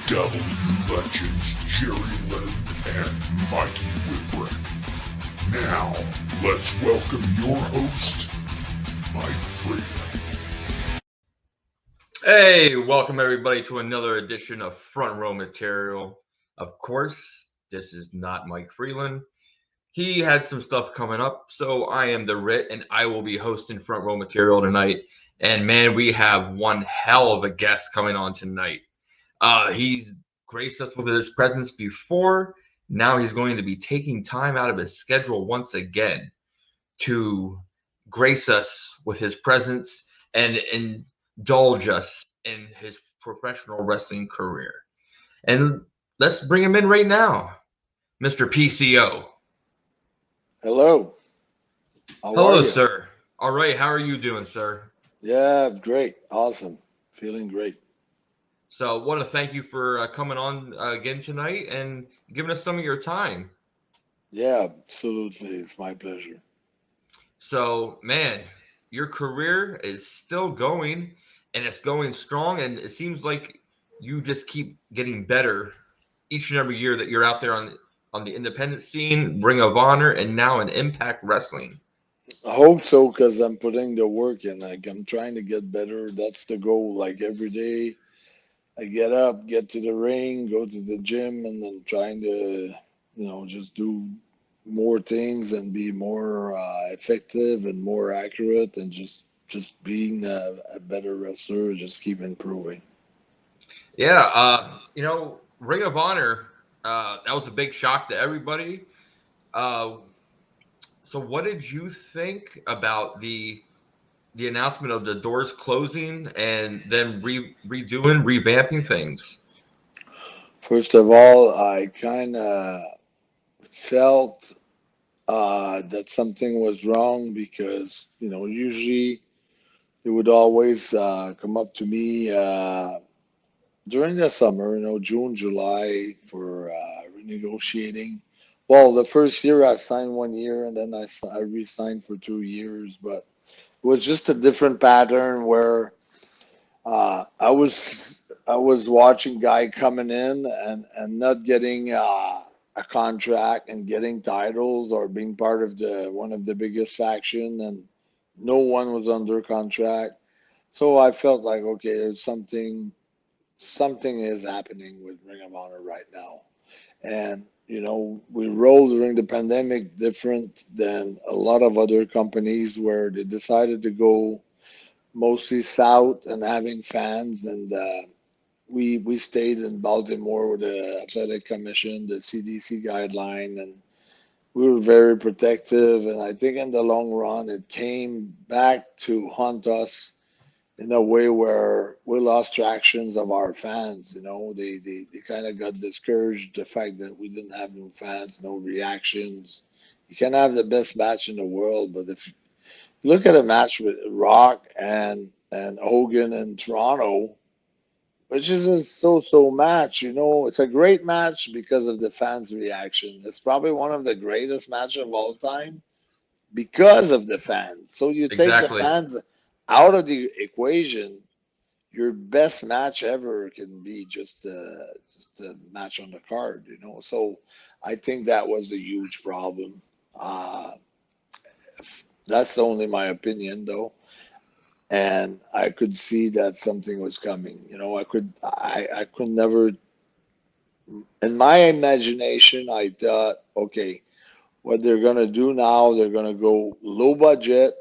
W legends Jerry Lynn and Mikey Whipwreck. Now, let's welcome your host, Mike Freland. Hey, welcome everybody to another edition of Front Row Material. Of course, this is not Mike Freland. He had some stuff coming up, so I am the Ritt, and I will be hosting Front Row Material tonight. And man, we have one hell of a guest coming on tonight. He's graced us with his presence before. Now he's going to be taking time out of his schedule once again to grace us with his presence and indulge us in his professional wrestling career. And let's bring him in right now, Mr. PCO. Hello. How Hello, are you? sir. All right, how are you doing, sir? Yeah, great. Awesome. Feeling great. So, want to thank you for coming on again tonight and giving us some of your time. Yeah, absolutely. It's my pleasure. So, man, your career is still going and it's going strong, and it seems like you just keep getting better each and every year that you're out there on the independent scene, Ring of Honor, and now in Impact Wrestling. I hope so because I'm putting the work in. Like I'm trying to get better. That's the goal. Like every day I get up, get to the ring, go to the gym, and then trying to, just do more things and be more effective and more accurate and just being a better wrestler, just keep improving. Yeah, Ring of Honor, that was a big shock to everybody. Uh, so, what did you think about the announcement of the doors closing and then revamping things? First of all, I kind of felt that something was wrong because, usually they would always come up to me during the summer, June, July for renegotiating. Well, the first year I signed 1 year and then I re-signed for 2 years, but it was just a different pattern where I was watching guy coming in and not getting a contract and getting titles or being part of the one of the biggest faction, and no one was under contract. So I felt like okay, there's something is happening with Ring of Honor right now, and we rolled during the pandemic different than a lot of other companies where they decided to go mostly south and having fans, and we stayed in Baltimore with the athletic commission, the CDC guideline, and we were very protective. And I think in the long run, it came back to haunt us in a way where we lost tractions of our fans. They kind of got discouraged the fact that we didn't have no fans, no reactions. You can have the best match in the world, but if you look at a match with Rock and Hogan in Toronto, which is a so-so match. It's a great match because of the fans' reaction. It's probably one of the greatest matches of all time because of the fans. So you take the Exactly. fans out of the equation, your best match ever can be just a match on the card. So I think that was a huge problem. Uh, that's only my opinion, though. And I could see that something was coming. I could never, in my imagination, I thought, okay, what they're gonna do now, they're gonna go low budget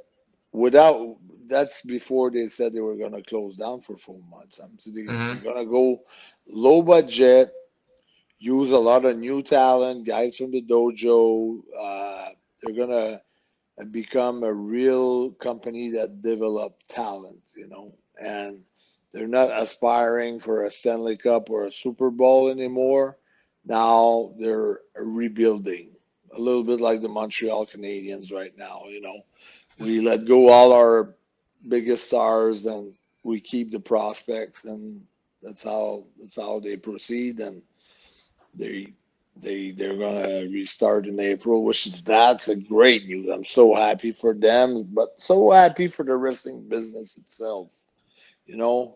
without. That's before they said they were gonna close down for 4 months. They're Hmm. gonna go low budget, use a lot of new talent, guys from the dojo. They're gonna become a real company that develop talent, and they're not aspiring for a Stanley Cup or a Super Bowl anymore. Now they're rebuilding, a little bit like the Montreal Canadiens right now. We let go all our biggest stars and we keep the prospects, and that's how they proceed, and they they're gonna restart in April, which is that's a great news. I'm so happy for them, but so happy for the wrestling business itself.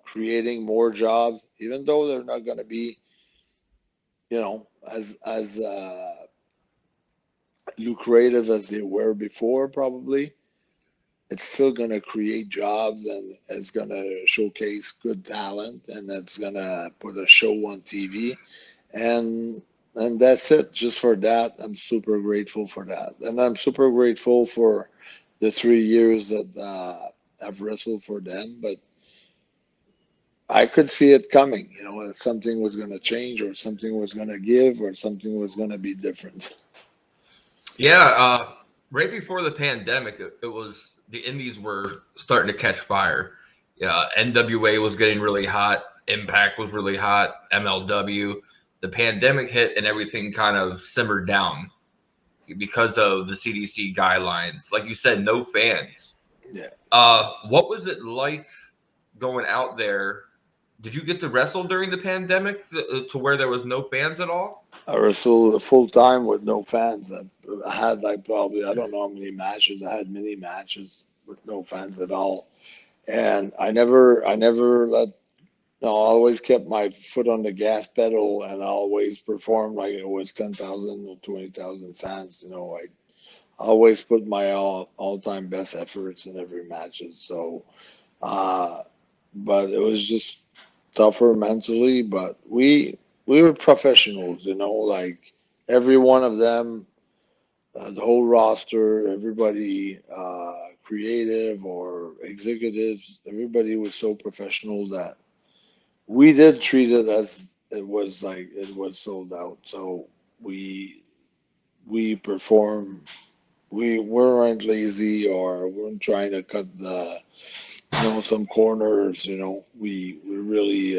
Creating more jobs, even though they're not gonna be you know, as lucrative as they were before, probably, it's still going to create jobs and it's going to showcase good talent and it's going to put a show on TV. And that's it. Just for that, I'm super grateful for that. And I'm super grateful for the 3 years that I've wrestled for them. But I could see it coming, you know, if something was going to change or something was going to give or something was going to be different. Yeah, right before the pandemic, it was the indies were starting to catch fire. Yeah, NWA was getting really hot. Impact was really hot. MLW. The pandemic hit and everything kind of simmered down because of the CDC guidelines. Like you said, no fans. Yeah. What was it like going out there? Did you get to wrestle during the pandemic to where there was no fans at all? I wrestled full time with no fans. I had like probably, I don't know how many matches. I had many matches with no fans at all. And I never let, no, I always kept my foot on the gas pedal and I always performed like it was 10,000 or 20,000 fans. You know, I always put my all-time best efforts in every matches. So, uh, but it was just tougher mentally, but we were professionals, you know, like every one of them, the whole roster, everybody, creative or executives, everybody was so professional that we did treat it as it was like it was sold out. So we we perform. We weren't lazy or weren't trying to cut the, you know, some corners. You know, we really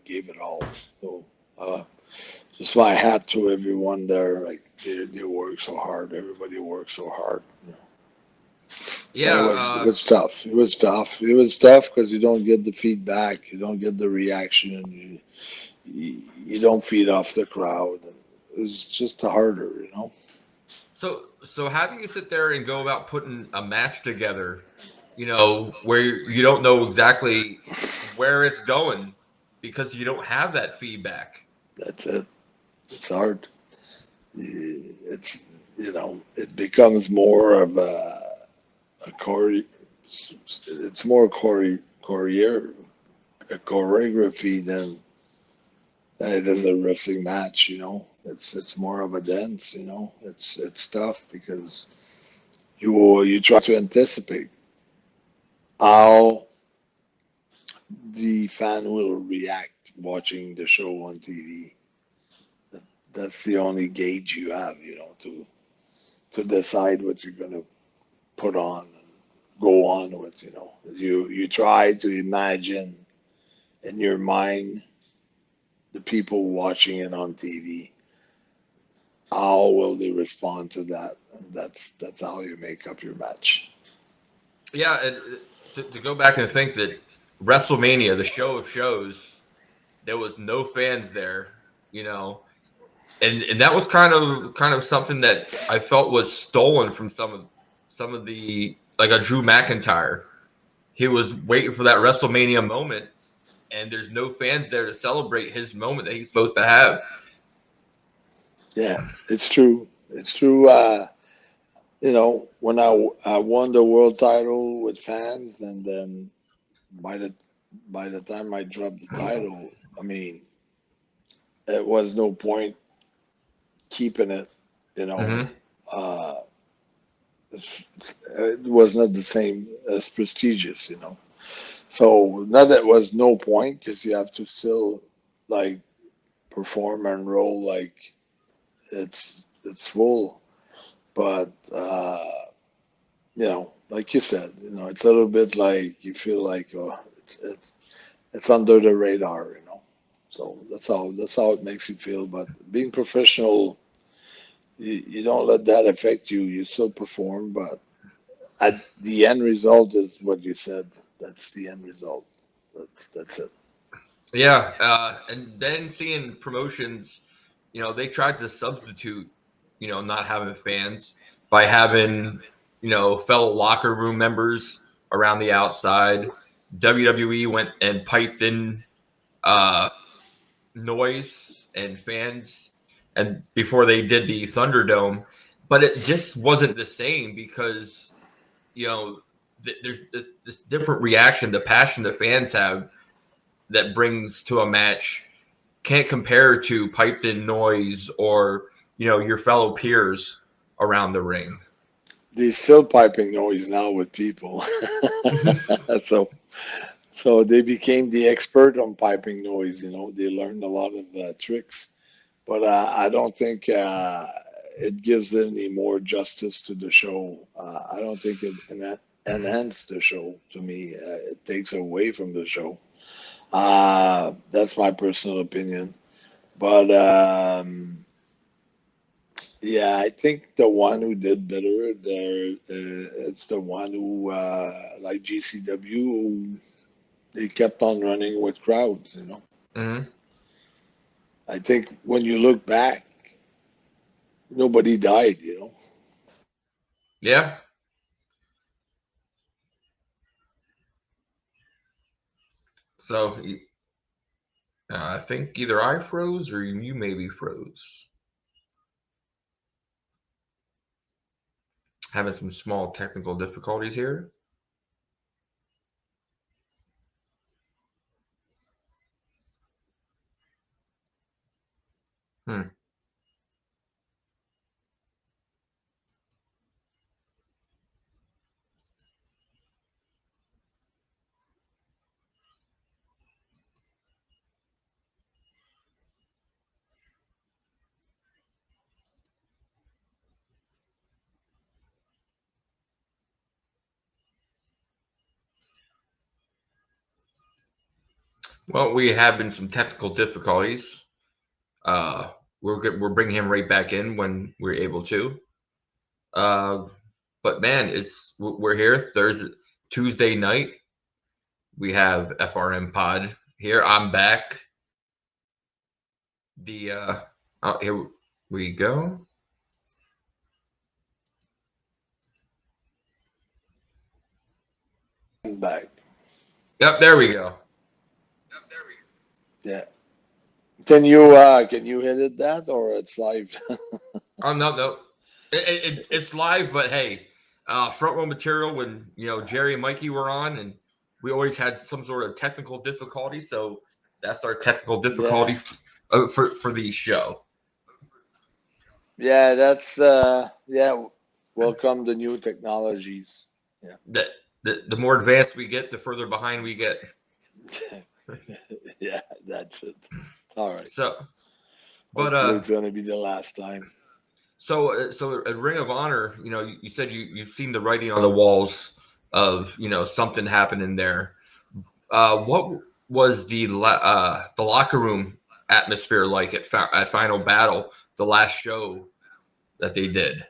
gave it all. So uh, just my hat to everyone there. Like they work so hard. Everybody works so hard. You know. But Yeah, it was tough. It was tough. It was tough because you don't get the feedback. You don't get the reaction. You don't feed off the crowd. It was just harder, you know. so how do you sit there and go about putting a match together, where you don't know exactly where it's going because you don't have that feedback? That's it. It's hard. It's, you know, it becomes more of a chore. It's more a choreography than it is a wrestling match. You know, it's more of a dance. You know, it's tough because you try to anticipate how the fan will react watching the show on TV. That's the only gauge you have, you know, to decide what you're gonna put on and go on with. You know, you try to imagine in your mind the people watching it on TV. How will they respond to that? And that's how you make up your match. Yeah, and to go back and think that WrestleMania, the show of shows, there was no fans there, you know, and that was kind of something that I felt was stolen from some of the, like a Drew McIntyre. He was waiting for that WrestleMania moment, and there's no fans there to celebrate his moment that he's supposed to have. Yeah, it's true. It's true. You know, when I won the world title with fans, and then by the by the time I dropped the title, I mean, it was no point keeping it. You know, Hmm. uh, it was not the same as prestigious. You know, so not that was no point because you have to still like perform and roll like it's full, but you know, like you said, you know, it's a little bit like you feel like it's under the radar, you know. So that's how it makes you feel. But being professional, you don't let that affect you. You still perform, but at the end result is what you said. That's the end result. That's it. Yeah, and then seeing promotions, they tried to substitute, not having fans by having, fellow locker room members around the outside. WWE went and piped in uh, noise and fans, and before they did the Thunderdome, but it just wasn't the same because there's this different reaction, the passion the fans have that brings to a match can't compare to piped in noise or your fellow peers around the ring. They're still piping noise now with people. So they became the expert on piping noise. They learned a lot of tricks, but I don't think it gives any more justice to the show. I don't think it enhanced the show. To me, it takes away from the show. That's my personal opinion. But yeah, I think the one who did better there, it's the one who, like GCW, who they kept on running with crowds. Mm-hmm. I think when you look back, nobody died. Yeah. So I think either I froze or you maybe froze. Having some small technical difficulties here. Well, we have been some technical difficulties. We're bringing him right back in when we're able to. But man, we're here Tuesday night. We have FRM Pod here. I'm back. Here we go. I'm back. Yep, there we go. Yeah. Can you edit that or it's live? Oh no. It's live, but hey, front row material when Jerry and Mikey were on, and we always had some sort of technical difficulty, so that's our technical difficulty for the show. Yeah, that's welcome to new technologies. Yeah. The more advanced we get, the further behind we get. Yeah, that's it. All right. So, but hopefully it's gonna be the last time. So at Ring of Honor, you said you've seen the writing on the walls of something happening there. What was the locker room atmosphere like at Final Battle, the last show that they did?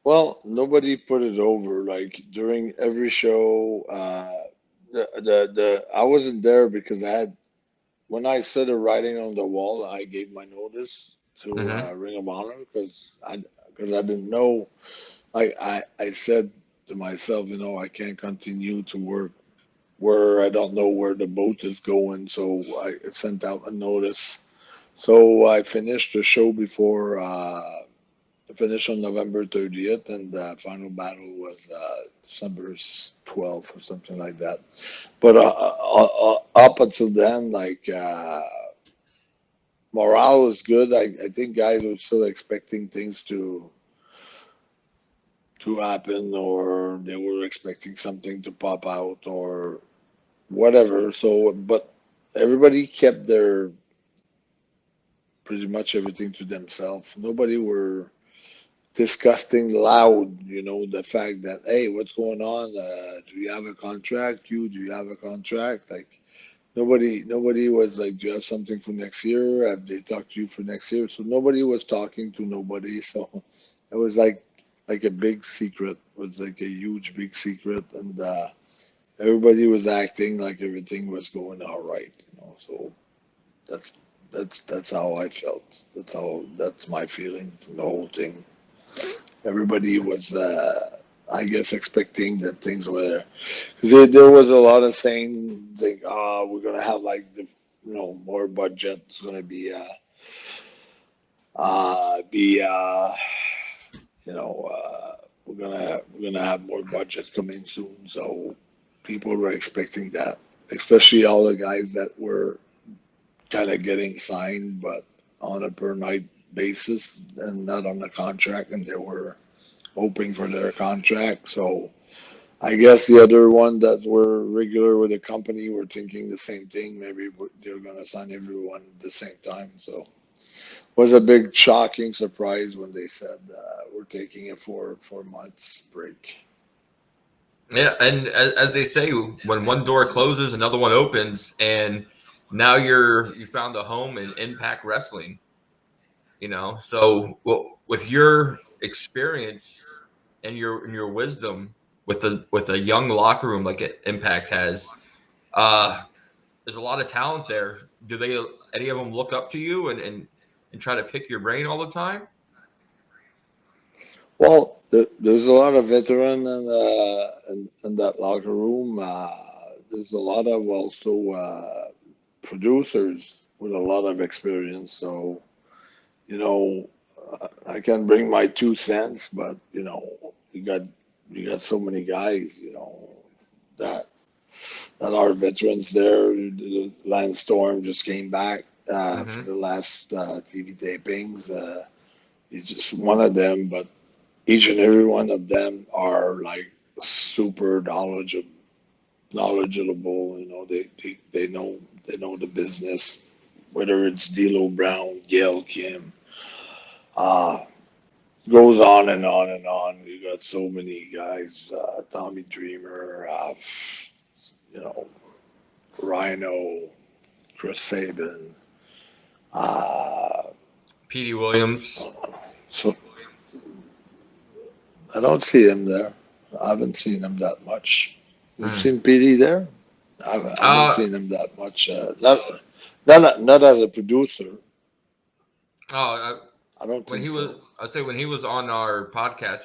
Well, nobody put it over. Like during every show, I wasn't there because when I started writing on the wall, I gave my notice to Ring of Honor because I didn't know. I said to myself, I can't continue to work where I don't know where the boat is going. So I sent out a notice. So I finished the show before. Finished on November 30th, and the final battle was December 12th or something like that. But up until then, like morale was good. I think guys were still expecting things to happen, or they were expecting something to pop out, or whatever. So, but everybody kept their pretty much everything to themselves. Nobody were disgusting loud, the fact that, hey, what's going on? Do you have a contract? Do you have a contract? Like nobody was like, do you have something for next year? Have they talked to you for next year? So nobody was talking to nobody. So it was like a big secret. It was like a huge big secret, and everybody was acting like everything was going all right. So that's how I felt. That's my feeling from the whole thing. Everybody was, I guess, expecting that things were, because there was a lot of saying, like, we're gonna have like the more budget. It's going to be we're gonna have more budget coming soon. So people were expecting that, especially all the guys that were kind of getting signed, but on a per night basis and not on a contract, and they were hoping for their contract. So I guess the other one that were regular with the company were thinking the same thing. Maybe they're gonna sign everyone at the same time. So was a big shocking surprise when they said we're taking a 4 months break. Yeah, and as they say, when one door closes, another one opens, and now you found a home in Impact Wrestling. So with your experience and your wisdom with a young locker room like Impact has, there's a lot of talent there. Do any of them look up to you and try to pick your brain all the time? Well, there's a lot of veteran in that locker room. There's a lot of also producers with a lot of experience. So, I can bring my 2 cents, but you got so many guys, that that are veterans there. Lance Storm just came back for Hmm. the last TV tapings. He's just one of them, but each and every one of them are like super knowledgeable. They know the business. Whether it's D'Lo Brown, Gail Kim, uh, goes on and on and on. You got so many guys. Tommy Dreamer, you know, Rhino, Chris Sabin. Uh, Petey Williams. so I don't see him there. I haven't seen him that much. You've Mm. seen PD there? I haven't Uh, seen him that much. Not as a producer. oh, I don't when think he was, so. I'd say when he was on our podcast,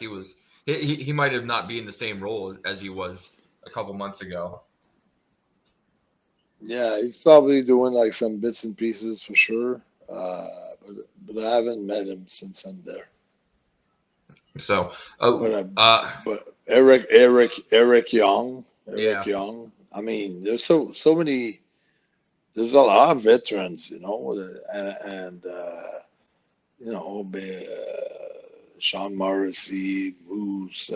he might have not been in the same role as he was a couple months ago. Yeah, he's probably doing like some bits and pieces for sure. Uh, but I haven't met him since I'm there. So, But uh, uh, but Eric yeah, Young. I mean, there's so many. There's a lot of veterans, and Sean Morrissey, Moose.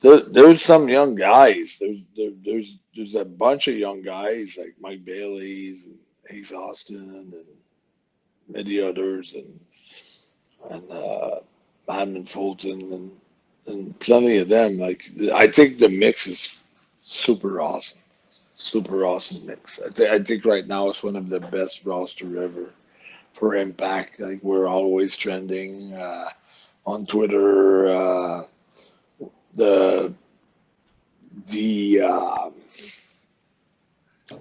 There's some young guys. There's a bunch of young guys like Mike Bailey's and Ace Austin and many others and Hammond Fulton and plenty of them. Like I think the mix is super awesome, super awesome mix. I think right now it's one of the best roster ever for Impact. Like we're always trending on Twitter. The the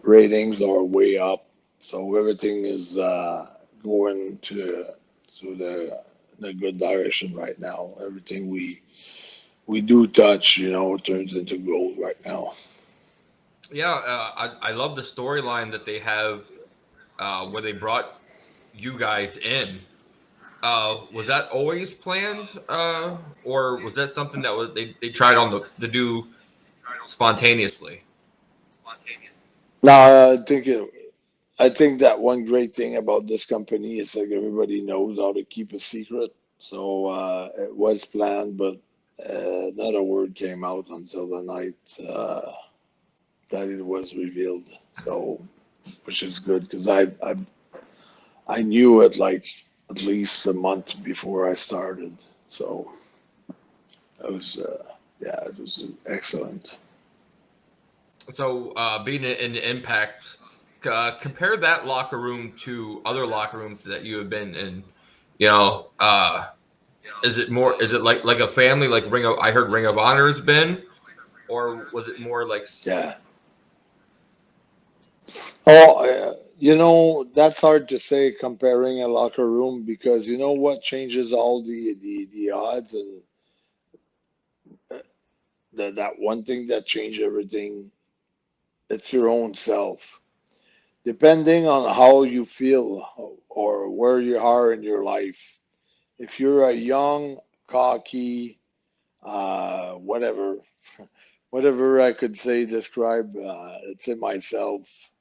ratings are way up, so everything is going to the good direction right now. Everything we do touch, turns into gold right now. yeah. I love the storyline that they have where they brought you guys in. Was that always planned, or was that something that they tried on the do spontaneously? Now, I think that one great thing about this company is like everybody knows how to keep a secret. So it was planned, but not a word came out until the night that it was revealed. So, which is good because I knew it like at least a month before I started. So it was yeah, it was excellent. So, being in the Impact, compare that locker room to other locker rooms that you have been in. You know, is it more? Is it like a family? Like I heard Ring of Honor has been, or was it more like? Yeah. Oh, that's hard to say comparing a locker room because you know what changes all the odds and that one thing that changed everything. It's your own self. depending on how you feel or where you are in your life. If you're a young, cocky, whatever, whatever I could say, describe, let's say myself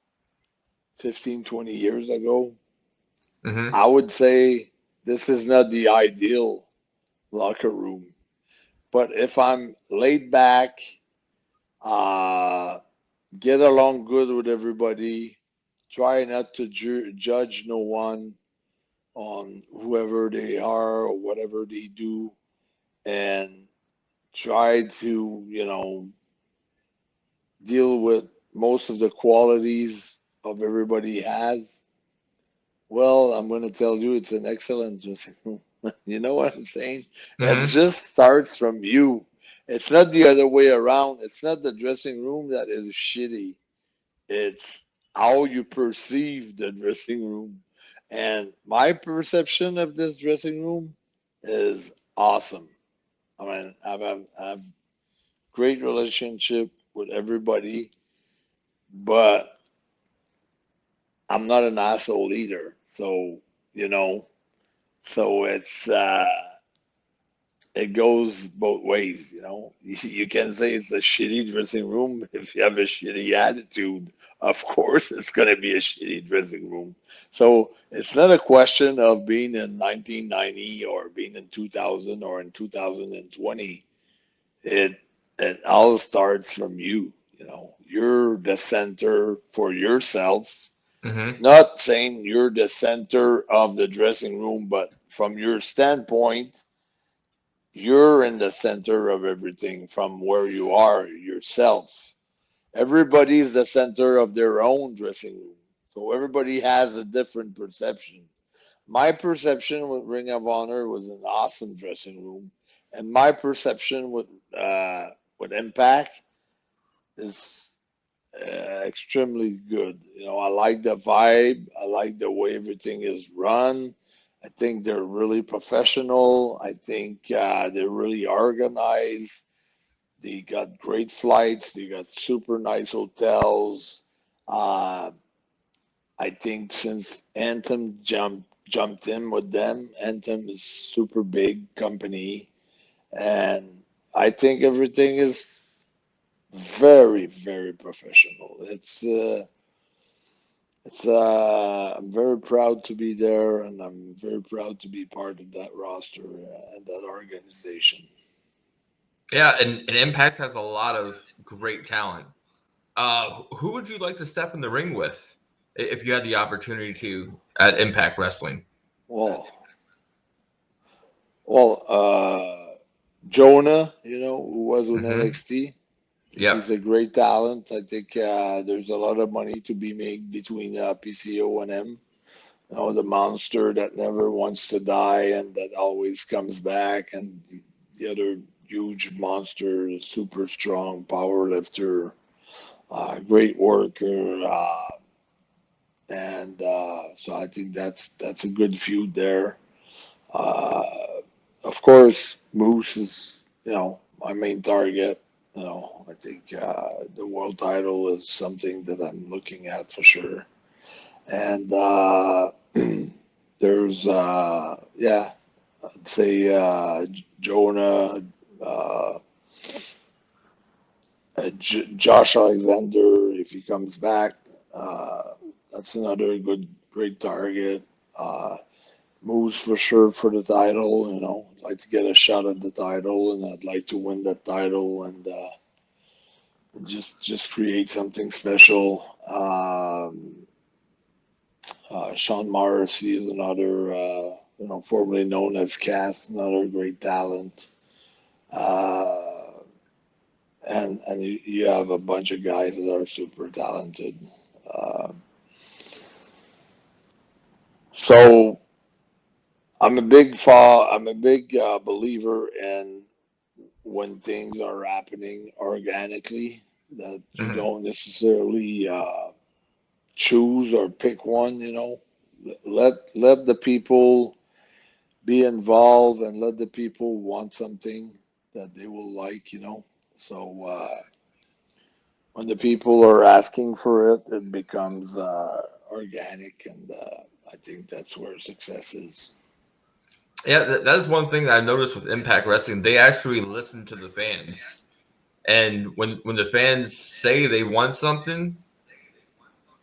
15, 20 years ago, Mm-hmm. I would say this is not the ideal locker room. But if I'm laid back, uh, get along good with everybody, try not to judge no one on whoever they are or whatever they do, and try to, deal with most of the qualities of everybody has. Well, I'm going to tell you it's an excellent dressing room. You know what I'm saying? It Mm-hmm. just starts from you. It's not the other way around. It's not the dressing room that is shitty. It's how you perceive the dressing room. And my perception of this dressing room is awesome. I mean, I've great relationship with everybody, but I'm not an asshole either. So, you know, so it goes both ways, you know. You can say it's a shitty dressing room if you have a shitty attitude. Of course, it's going to be a shitty dressing room. So it's not a question of being in 1990 or being in 2000 or in 2020. It it all starts from you. You know, you're the center for yourself. Mm-hmm. Not saying you're the center of the dressing room, but from your standpoint, you're in the center of everything from where you are yourself. Everybody's the center of their own dressing room. So everybody has a different perception. My perception with Ring of Honor was an awesome dressing room, and my perception with Impact is extremely good. You know, I like the vibe. I like the way everything is run. I think they're really professional. I think they're really organized. They got great flights. They got super nice hotels. Uh, I think since Anthem jumped in with them, Anthem is super big company, and I think everything is very, very professional. I'm very proud to be there, and I'm very proud to be part of that roster and that organization. Yeah, and Impact has a lot of great talent. Who would you like to step in the ring with if you had the opportunity to at Impact Wrestling? Well, Jonah, who was with Mm-hmm. NXT, Yep. he's a great talent. I think there's a lot of money to be made between PCO and him. The monster that never wants to die and that always comes back, and the other huge monster, super strong power lifter, great worker, and so I think that's a good feud there. Uh, of course, Moose is my main target. I think the world title is something that I'm looking at for sure. And there's yeah, I'd say Jonah, uh, Josh Alexander if he comes back. Uh, that's another great target. Uh, Moves for sure for the title. I'd like to get a shot at the title, and I'd like to win that title and just create something special. Sean Morrissey is another, formerly known as Cass, another great talent. Uh, and you have a bunch of guys that are super talented. Uh, so I'm a big believer in when things are happening organically that you Mm-hmm. don't necessarily choose or pick one. Let the people be involved and let the people want something that they will like. So when the people are asking for it, it becomes organic, and I think that's where success is. Yeah, that is one thing that I noticed with Impact Wrestling. They actually listen to the fans, and when the fans say they want something,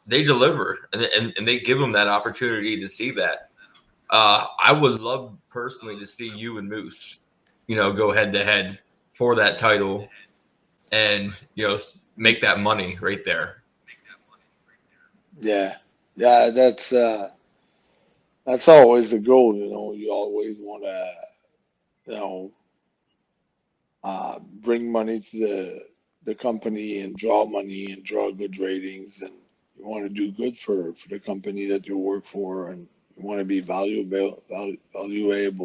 they deliver, and they give them that opportunity to see that. I would love personally to see you and Moose, go head to head for that title, and make that money right there. Yeah, yeah, that's always the goal. You always want to, you know, bring money to the company and draw money and draw good ratings, and you want to do good for the company that you work for, and you want to be valuable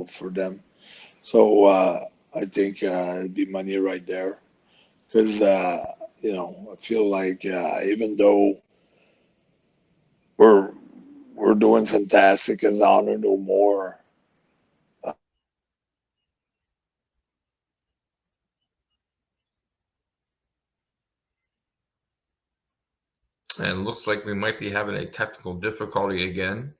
for them. So I think it'd be money right there, because I feel like even though we're we're doing fantastic as Honor No More. And it looks like we might be having a technical difficulty again.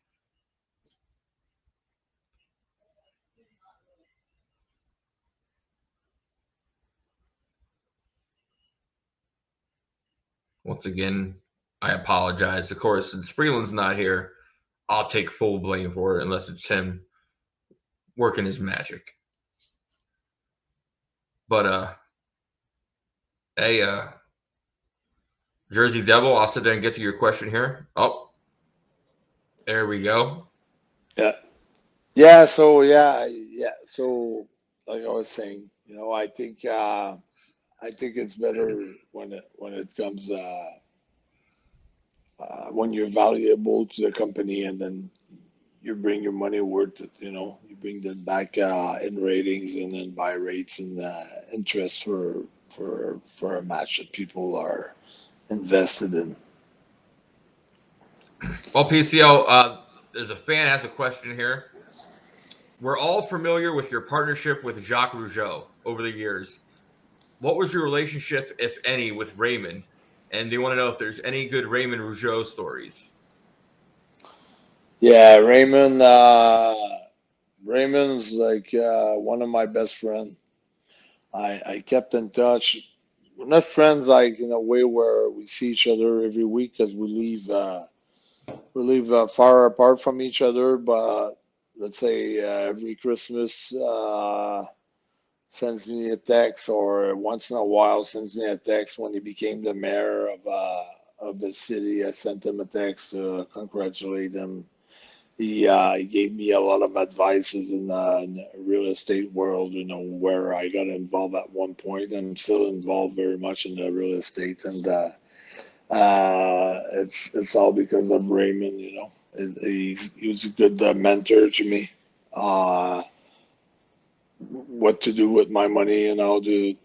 Once again, I apologize. Of course, since Freeland's not here, I'll take full blame for it unless it's him working his magic. But hey, Jersey Devil, I'll sit there and get to your question here. Oh, there we go. Yeah, yeah. So yeah. So like I was saying, I think it's better when it comes when you're valuable to the company, and then you bring your money worth it. You bring that back in ratings, and then buy rates and interest for a match that people are invested in. Well, PCO, there's a fan has a question here. We're all familiar with your partnership with Jacques Rougeau over the years. What was your relationship, if any, with Raymond? And do you want to know if there's any good Raymond Rougeau stories? Yeah, Raymond's like one of my best friends. I kept in touch. We're not friends like in a way where we see each other every week, because we live far apart from each other. But let's say every Christmas sends me a text, or once in a while sends me a text. When he became the mayor of the city, I sent him a text to congratulate him. He gave me a lot of advices in the real estate world, where I got involved at one point. I'm still involved very much in the real estate, and it's all because of Raymond. He was a good mentor to me. Uh, what to do with my money and how to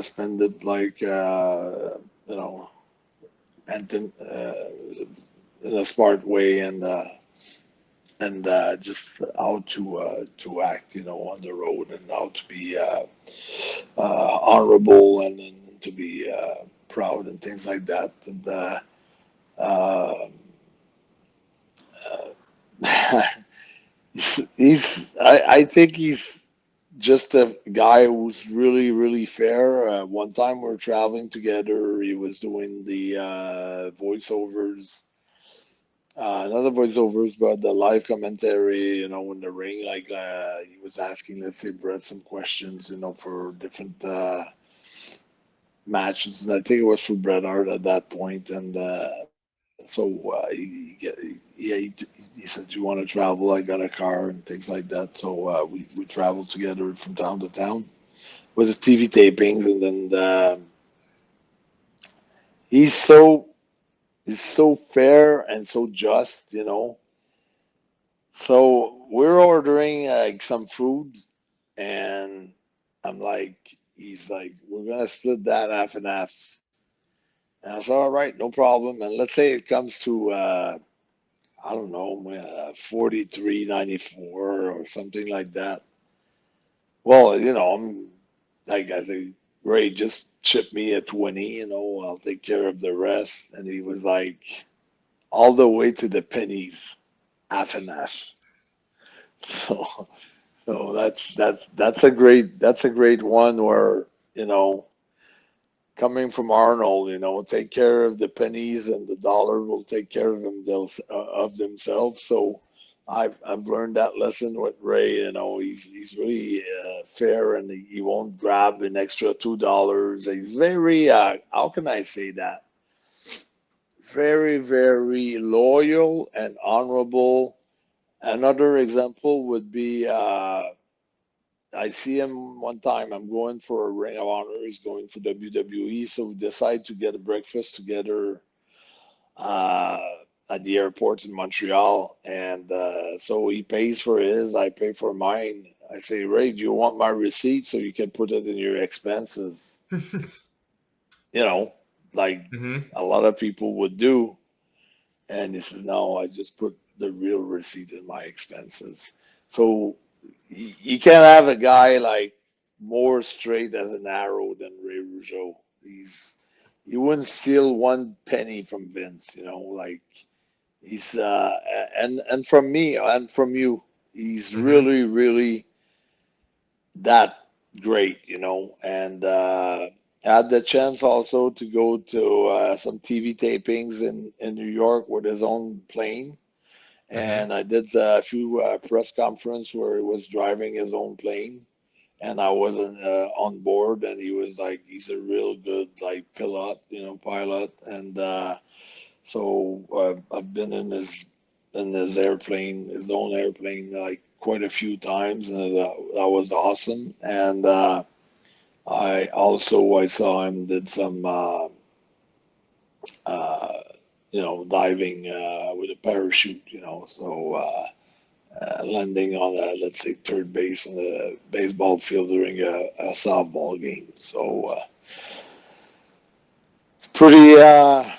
spend it, like and then, in a smart way, and just how to act, on the road, and how to be honorable, and to be proud, and things like that. And uh, I think he's just a guy who's really, really fair. One time we are traveling together, he was doing the voiceovers, not the voiceovers, but the live commentary, in the ring. Like he was asking, let's say, Brett some questions, for different matches. And I think it was for Bret Hart at that point. And so he said, "Do you want to travel? I got a car," and things like that. So we traveled together from town to town with the TV tapings, and then he's so he's so fair and so just. So we're ordering like some food, and he's like, "We're gonna split that half and half." And I said, "All right, no problem." And let's say it comes to I don't know, 43.94 or something like that. Well, I'm like, I say, "Great, just chip me a 20, I'll take care of the rest. And he was like, all the way to the pennies, half and half. So, so that's a great one where, you know, coming from Arnold, take care of the pennies and the dollar will take care of of themselves. So I've learned that lesson with Ray. He's really fair and he won't grab an extra $2. He's very how can I say that? Very, very loyal and honorable. Another example would be I see him one time. I'm going for a Ring of Honor. He's going for WWE. So we decide to get a breakfast together uh, at the airport in Montreal. And so he pays for his, I pay for mine. I say, Ray, do you want my receipt so you can put it in your expenses? You know, like Hmm. a lot of people would do. And he says, no, I just put the real receipt in my expenses. So you can't have a guy like more straight as an arrow than Ray Rougeau. He wouldn't steal one penny from Vince, like he's and from me and from you, he's Hmm. really, really that great, and I had the chance also to go to some TV tapings in New York with his own plane. Hmm. And I did a few press conference where he was driving his own plane, and I wasn't on board. And he was like, he's a real good like pilot. And so I've been in his airplane, his own airplane, like quite a few times, and that was awesome. And I saw him did some uh, diving with a parachute, so. Landing on let's say third base on a baseball field during a softball game. So pretty,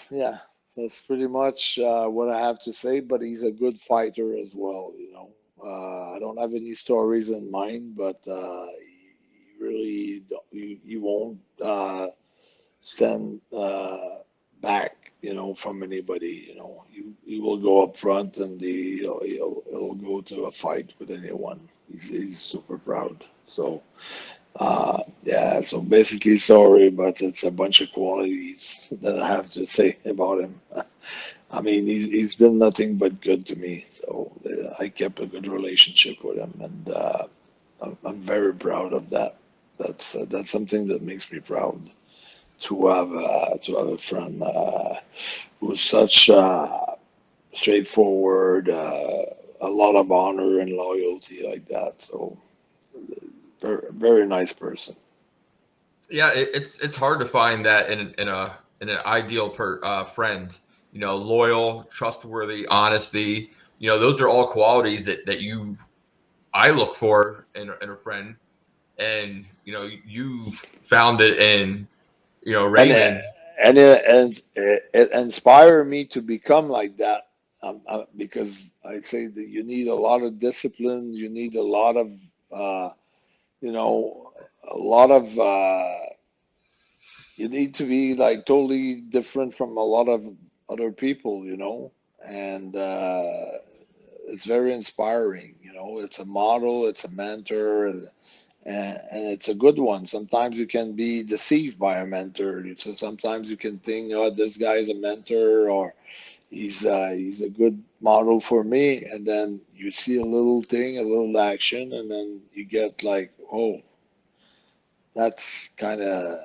yeah. That's pretty much what I have to say. But he's a good fighter as well. I don't have any stories in mind, but he really he won't stand back, from anybody. He will go up front and he'll go to a fight with anyone. He's super proud. So yeah, so basically, sorry, but it's a bunch of qualities that I have to say about him. I mean, he's been nothing but good to me. So I kept a good relationship with him, and I'm very proud of that. That's something that makes me proud to have a friend who's such straightforward, a lot of honor and loyalty like that. So very, very nice person. Yeah, it's hard to find that in an ideal friend. Loyal, trustworthy, honesty. Those are all qualities that I look for in a friend, and you've found it in And Raymond. it inspired me to become like that, because I say that you need a lot of discipline. You need a lot of you know a lot of you need to be like totally different from a lot of other people, and it's very inspiring. It's a model, it's a mentor, and it's a good one. Sometimes you can be deceived by a mentor. So sometimes you can think, oh, this guy's a mentor, or he's a good model for me, and then you see a little thing, a little action, and then you get like, oh, that's kind of,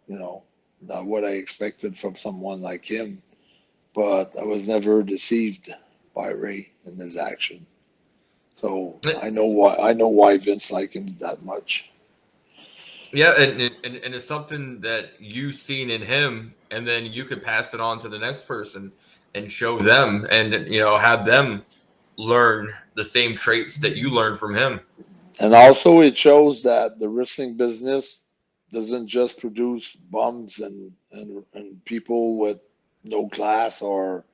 you know, not what I expected from someone like him. But I was never deceived by Ray and his action. So I know why Vince liked him that much. Yeah, and it's something that you've seen in him, and then you could pass it on to the next person and show them, and have them learn the same traits that you learned from him. And also, it shows that the wrestling business doesn't just produce bums and people with no class or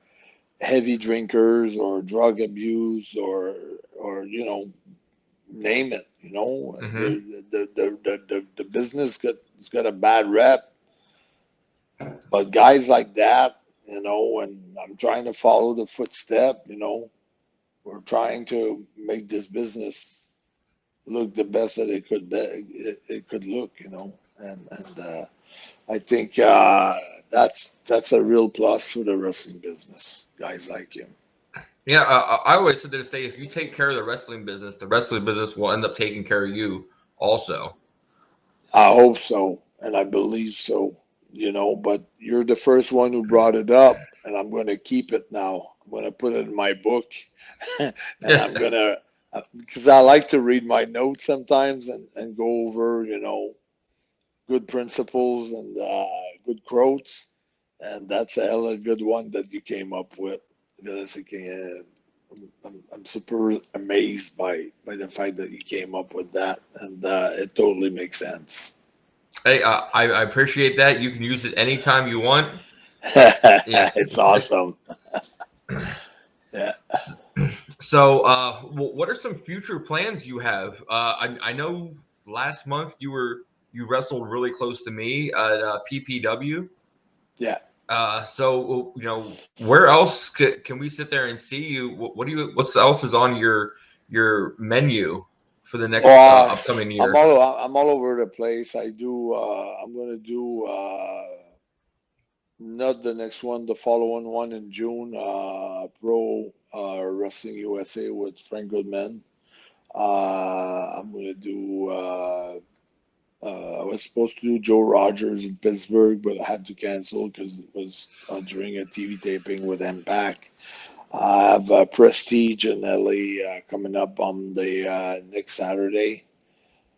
heavy drinkers or drug abuse or name it. Hmm. The business it's got a bad rep, But guys like that, and I'm trying to follow the footstep, we're trying to make this business look the best that it could be, it could look, and I think that's a real plus for the wrestling business. Guys like him. Yeah, I always sit there to say if you take care of the wrestling business will end up taking care of you also. I hope so, and I believe so. But you're the first one who brought it up, and I'm going to keep it now. I'm going to put it in my book, and I'm going to, because I like to read my notes sometimes and go over, good principles and good quotes. And that's a hella good one that you came up with. That I was thinking, I'm super amazed by the fact that you came up with that, and it totally makes sense. Hey, I appreciate that. You can use it anytime you want. Yeah. It's awesome. Yeah. So, what are some future plans you have? I know last month you wrestled really close to me at PPW. Yeah. So where else can we sit there and see you? What else is on your menu for the next Oh, upcoming year? I'm all over the place. I'm gonna do not the next one, the following one in June, Pro Wrestling USA with Frank Goodman. I'm gonna do. I was supposed to do Joe Rogers in Pittsburgh, but I had to cancel because it was during a TV taping with Impact. I have Prestige in LA coming up on the next Saturday.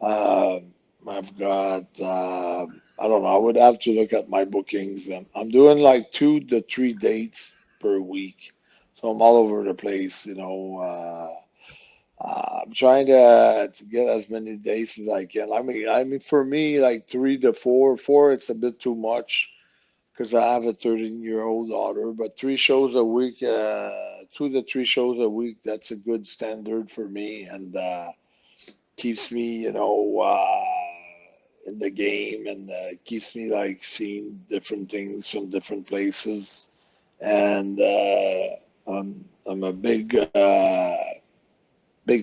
Uh, I've got, I don't know, I would have to look at my bookings. I'm doing like 2 to 3 dates per week. So I'm all over the place, I'm trying to get as many days as I can. I mean, for me, like 3 to 4, it's a bit too much because I have a 13-year-old daughter. But 3 shows a week, 2 to 3 shows a week, that's a good standard for me, and keeps me, in the game, and keeps me like seeing different things from different places. And I'm a big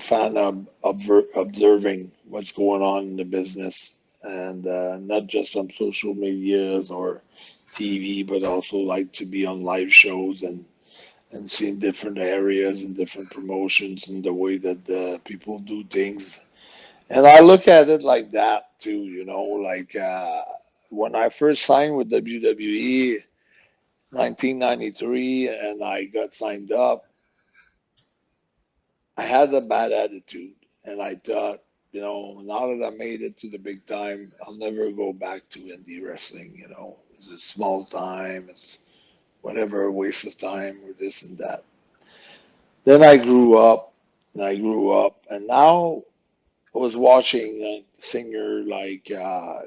fan of observing what's going on in the business, and not just from social medias or TV, but also like to be on live shows and seeing different areas and different promotions and the way that people do things. And I look at it like that too, like when I first signed with WWE 1993 and I got signed up, I had a bad attitude, and I thought, now that I made it to the big time, I'll never go back to indie wrestling. It's a small time, it's whatever, a waste of time or this and that. Then I grew up, and now I was watching a singer like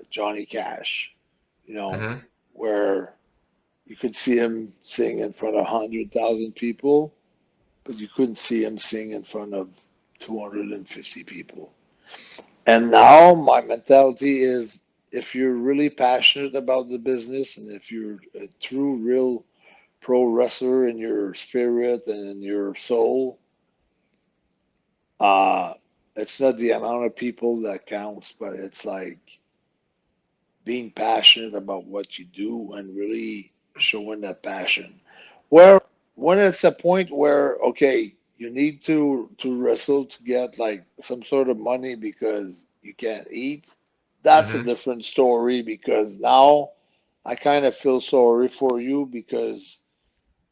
Johnny Cash, you know, Hmm. where you could see him sing in front of 100,000 people, but you couldn't see him sing in front of 250 people. And now my mentality is if you're really passionate about the business and if you're a true, real pro wrestler in your spirit and in your soul, uh, it's not the amount of people that counts, but it's like being passionate about what you do and really showing that passion. Where when it's a point where okay, you need to wrestle to get like some sort of money because you can't eat, that's a Hmm. different story because now I kind of feel sorry for you because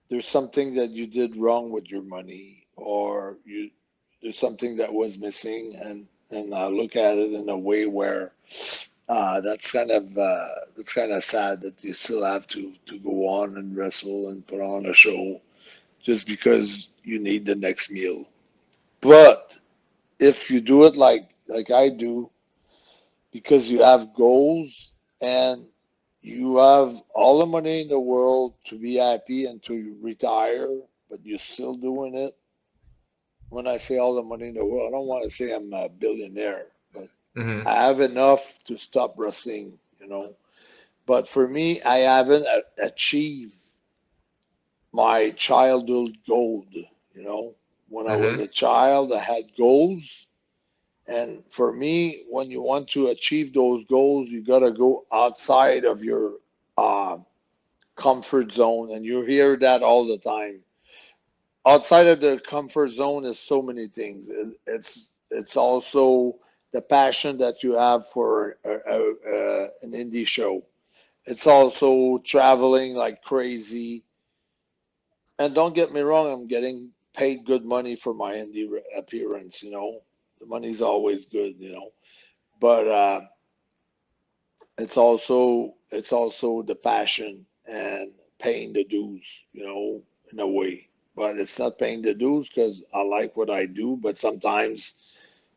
there's something that you did wrong with your money or you there's something that was missing and I look at it in a way where that's kind of sad that you still have to go on and wrestle and put on a show just because you need the next meal. But if you do it like I do, because you have goals and you have all the money in the world to be happy and to retire, but you're still doing it. When I say all the money in the world, I don't want to say I'm a billionaire, but Hmm. I have enough to stop wrestling, But for me, I haven't achieved my childhood goal. You know, when I was Mm-hmm. a child, I had goals. And for me, when you want to achieve those goals, you got to go outside of your uh, comfort zone. And you hear that all the time. Outside of the comfort zone is so many things. It's also the passion that you have for an indie show. It's also traveling like crazy. And don't get me wrong, I'm getting paid good money for my indie appearance. You know, the money's always good. You know, but it's also the passion and paying the dues. You know, in a way. But it's not paying the dues because I like what I do. But sometimes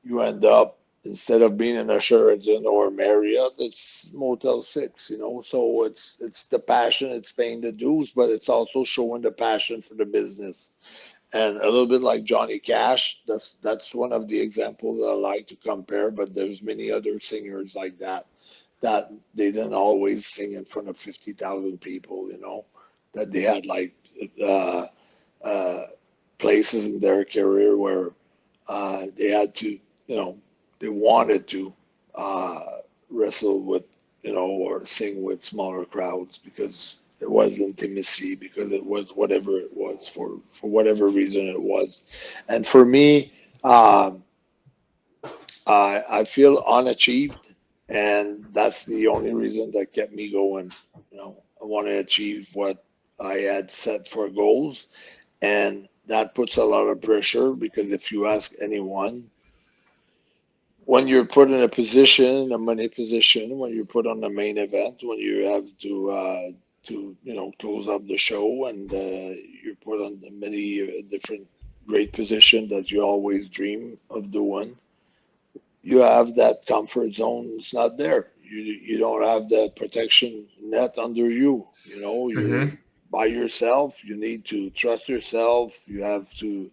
you end up instead of being in a Sheraton or Marriott, it's Motel 6, you know. So it's the passion, it's paying the dues, but it's also showing the passion for the business. And a little bit like Johnny Cash, that's one of the examples that I like to compare, but there's many other singers like that they didn't always sing in front of 50,000 people, you know, that they had like uh, uh, places in their career where they had to, you know, they wanted to uh, wrestle with, you know, or sing with smaller crowds because it was intimacy, because it was whatever it was for whatever reason it was. And for me, um, I feel unachieved, and that's the only reason that kept me going. You know, I want to achieve what I had set for goals, and that puts a lot of pressure because if you ask anyone, when you're put in a position, a money position, when you're put on the main event, when you have to you know close up the show, and you're put on the many different great position that you always dream of doing, you have that comfort zone. It's not there. You don't have that protection net under you. You know, you're Mm-hmm. by yourself. You need to trust yourself. You have to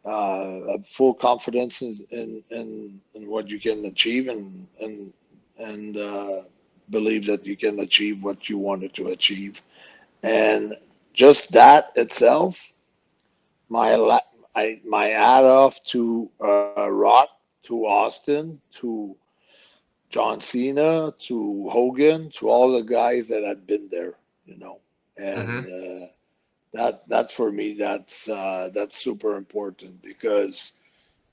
have full confidence in what you can achieve and believe that you can achieve what you wanted to achieve. And just that itself, my my hat off to Rock, to Austin, to John Cena, to Hogan, to all the guys that had been there, you know, and Mm-hmm. that for me that's super important because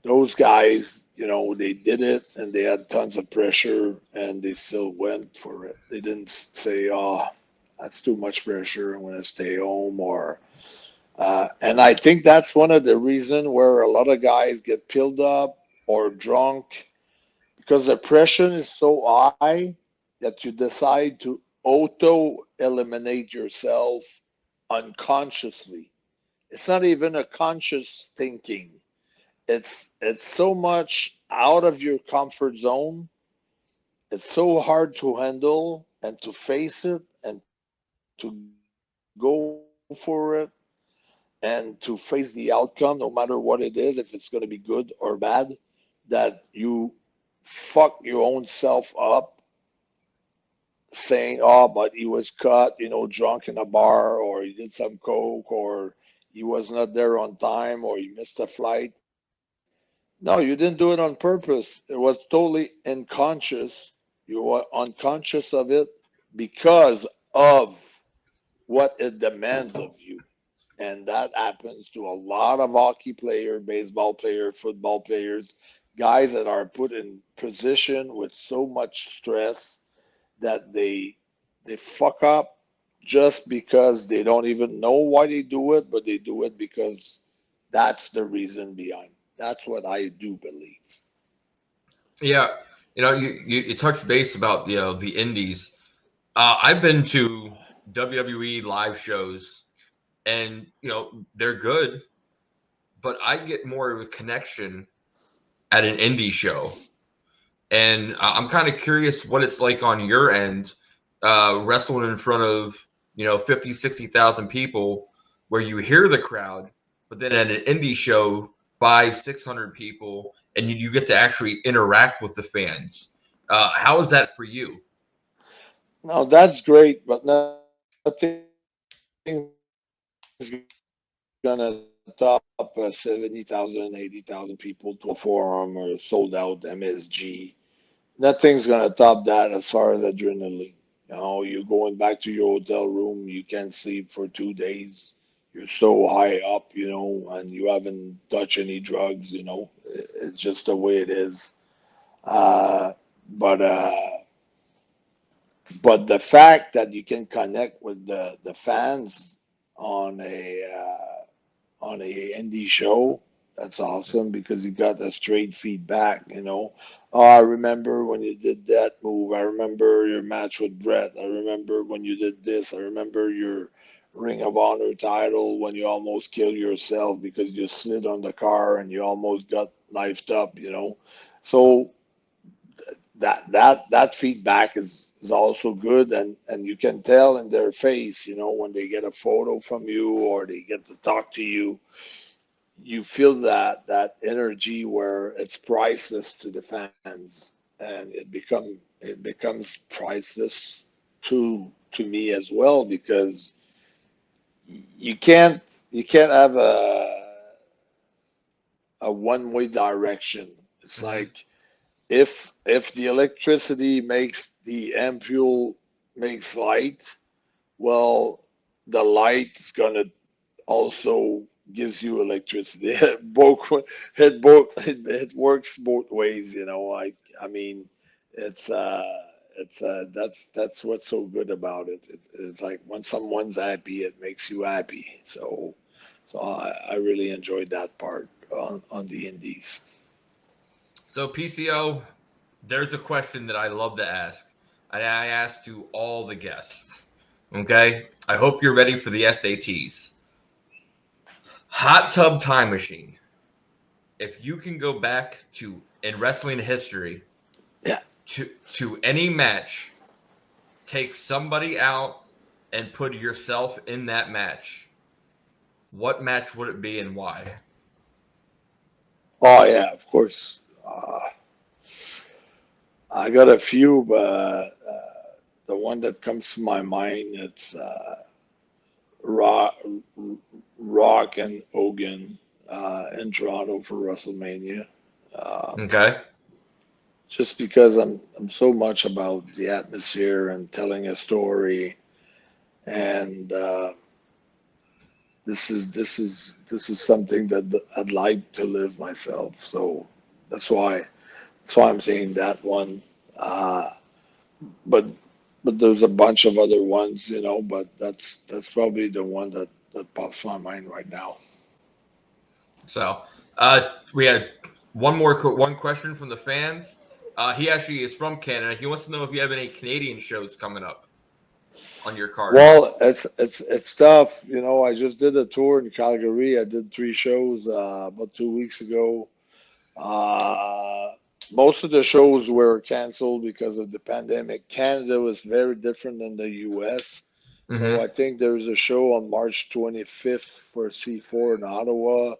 those guys, you know, they did it and they had tons of pressure and they still went for it. They didn't say, "Oh, that's too much pressure. I'm going to stay home," or and I think that's one of the reasons where a lot of guys get pilled up or drunk because the pressure is so high that you decide to auto eliminate yourself unconsciously. It's not even a conscious thinking. It's so much out of your comfort zone. It's so hard to handle and to face it and to go for it and to face the outcome, no matter what it is, if it's going to be good or bad, that you fuck your own self up saying, "Oh, but he was caught, you know, drunk in a bar, or he did some coke, or he was not there on time, or he missed a flight." No, you didn't do it on purpose. It was totally unconscious. You were unconscious of it because of what it demands of you. And that happens to a lot of hockey players, baseball players, football players, guys that are put in position with so much stress that they fuck up just because they don't even know why they do it, but they do it because that's the reason behind. That's what I do believe. Yeah, you touched base about the indies. I've been to WWE live shows, and they're good, but I get more of a connection at an indie show. And I'm kind of curious what it's like on your end, wrestling in front of 50, 60,000 people, where you hear the crowd, but then at an indie show, 500, 600 people, and you get to actually interact with the fans. How is that for you? No, that's great, but nothing's gonna top 70,000, 80,000 people to a forum or sold out MSG. Nothing's gonna top that as far as adrenaline. You know, you're going back to your hotel room, you can't sleep for 2 days. You're so high up, you know, and you haven't touched any drugs, you know. It's just the way it is. Uh, but but the fact that you can connect with the fans on a indie show, that's awesome because you got a straight feedback, you know. Oh, I remember when you did that move. I remember your match with Brett. I remember when you did this. I remember your Ring of Honor title when you almost killed yourself because you slid on the car and you almost got knifed up, you know. So that feedback is also good, and you can tell in their face, you know, when they get a photo from you or they get to talk to you, you feel that energy where it's priceless to the fans, and it becomes priceless to me as well because you can't you can't have a one-way direction. It's Hmm. like if the electricity makes the ampule makes light, well, the light is gonna also gives you electricity. It works both ways, you know. I mean, it's that's what's so good about it. It's like when someone's happy, it makes you happy. So I really enjoyed that part on the indies. So PCO, there's a question that I love to ask, and I ask to all the guests. Okay, I hope you're ready for the SATs. Hot tub time machine. If you can go back to in wrestling history Yeah. to any match, take somebody out and put yourself in that match, what match would it be and why? Oh yeah, of course. I got a few, but the one that comes to my mind it's Rock, Rock and Hogan in Toronto for WrestleMania. Um, Okay. just because I'm so much about the atmosphere and telling a story, and this is something that I'd like to live myself. So that's why I'm saying that one. Uh, but but there's a bunch of other ones, you know. But that's probably the one that pops my mind right now. So, we had one question from the fans. He actually is from Canada. He wants to know if you have any Canadian shows coming up on your card. Well, it's tough, you know. I just did a tour in Calgary. I did 3 shows about 2 weeks ago. Uh, Most of the shows were canceled because of the pandemic. Canada was very different than the US. So Mm-hmm. I think there's a show on March 25th for C4 in Ottawa.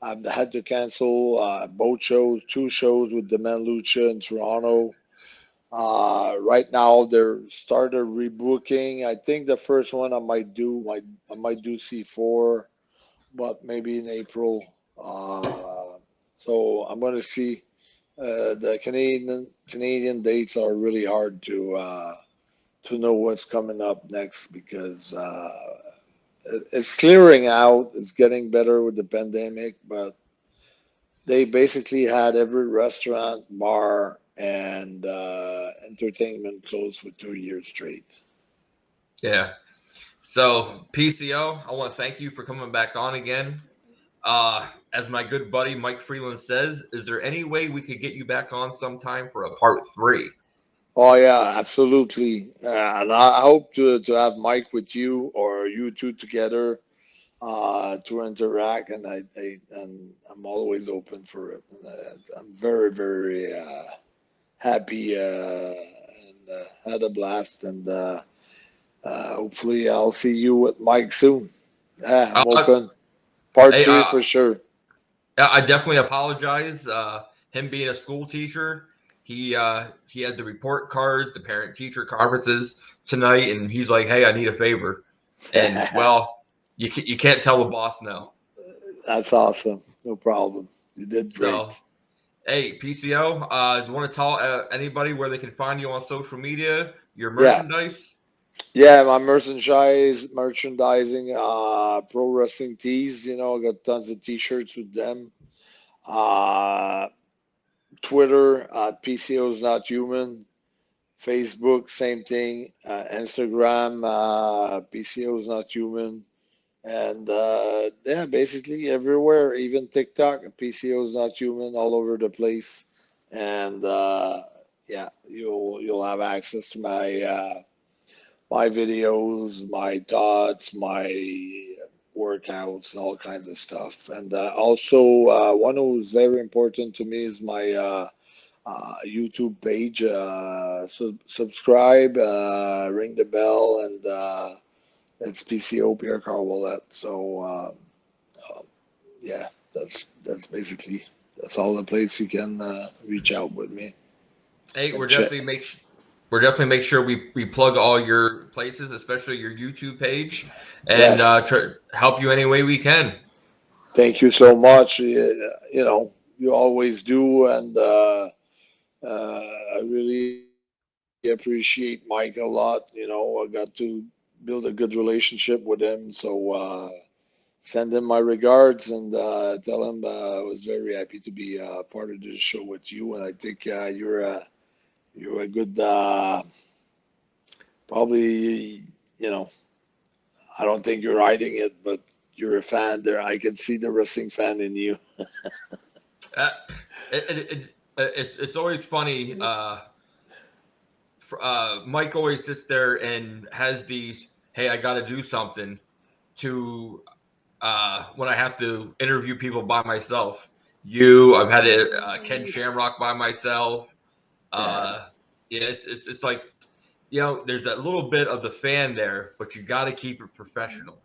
I've had to cancel both shows, 2 shows with the Man Lucha in Toronto. Right now they're started rebooking. I think the first one I might do C4, but maybe in April. So I'm gonna see. The Canadian dates are really hard to know what's coming up next because it's clearing out. It's getting better with the pandemic, but they basically had every restaurant, bar, and entertainment closed for 2 years straight. Yeah. So, PCO, I want to thank you for coming back on again. As my good buddy Mike Freeland says, is there any way we could get you back on sometime for a part three? Oh yeah, absolutely. And I hope to have Mike with you or you two together to interact, and I'm always open for it. I'm very very happy and had a blast, and hopefully I'll see you with Mike soon. Yeah, I'm Uh, open. Part hey, three for sure. I definitely apologize. Him being a school teacher, he had the report cards, the parent teacher conferences tonight, and he's like, "Hey, I need a favor," and well, you can't tell the boss no. That's awesome. No problem. You did great. So, hey, PCO, do you want to tell anybody where they can find you on social media, your merchandise? Yeah, my merchandising, pro wrestling tees. I got tons of T-shirts with them. Twitter, PCO's Not Human. Facebook, same thing. Instagram, PCO's Not Human. And yeah, basically everywhere, even TikTok, PCO's Not Human, all over the place. And yeah, you'll have access to my videos, my thoughts, my workouts, all kinds of stuff. And also, one who's very important to me is my YouTube page. Subscribe, ring the bell, and it's PCO Pierre Carwillet. So yeah, that's basically that's all the place you can reach out with me. Hey, we're definitely make sure we plug all your places, especially your YouTube page, and help you any way we can. Thank you so much. You always do, and I really appreciate Mike a lot. I got to build a good relationship with him, so send him my regards and tell him I was very happy to be part of the show with you. And I think you're a good, probably, I don't think you're hiding it, but you're a fan there. I can see the wrestling fan in you. It's always funny. Mike always sits there and has these, hey, I got to do something to when I have to interview people by myself. I've had Ken Shamrock by myself. Yeah, it's like, there's that little bit of the fan there, but you got to keep it professional.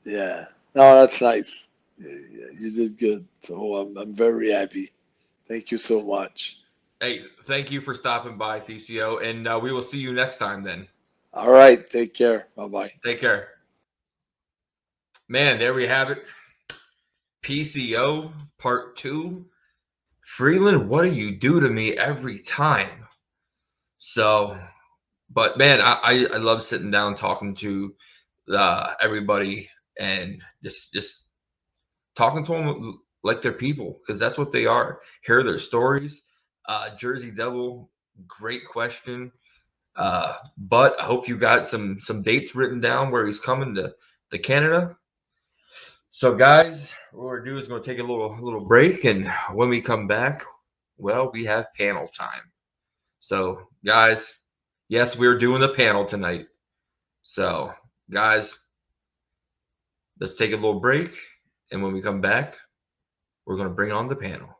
Yeah, no, that's nice. You did good. So I'm very happy. Thank you so much. Hey, thank you for stopping by, PCO, and we will see you next time then. All right, take care. Bye-bye. Take care. Man, there we have it. PCO Part 2. Freland, what do you do to me every time? So, but man, I love sitting down talking to everybody and just talking to them like they're people, because that's what they are. Hear their stories. Jersey Devil, great question. But I hope you got some dates written down where he's coming to Canada. So guys, what we're doing is going to take a little break, and when we come back, well, we have panel time. So guys, yes, we're doing the panel tonight. So guys, let's take a little break, and when we come back, we're going to bring on the panel.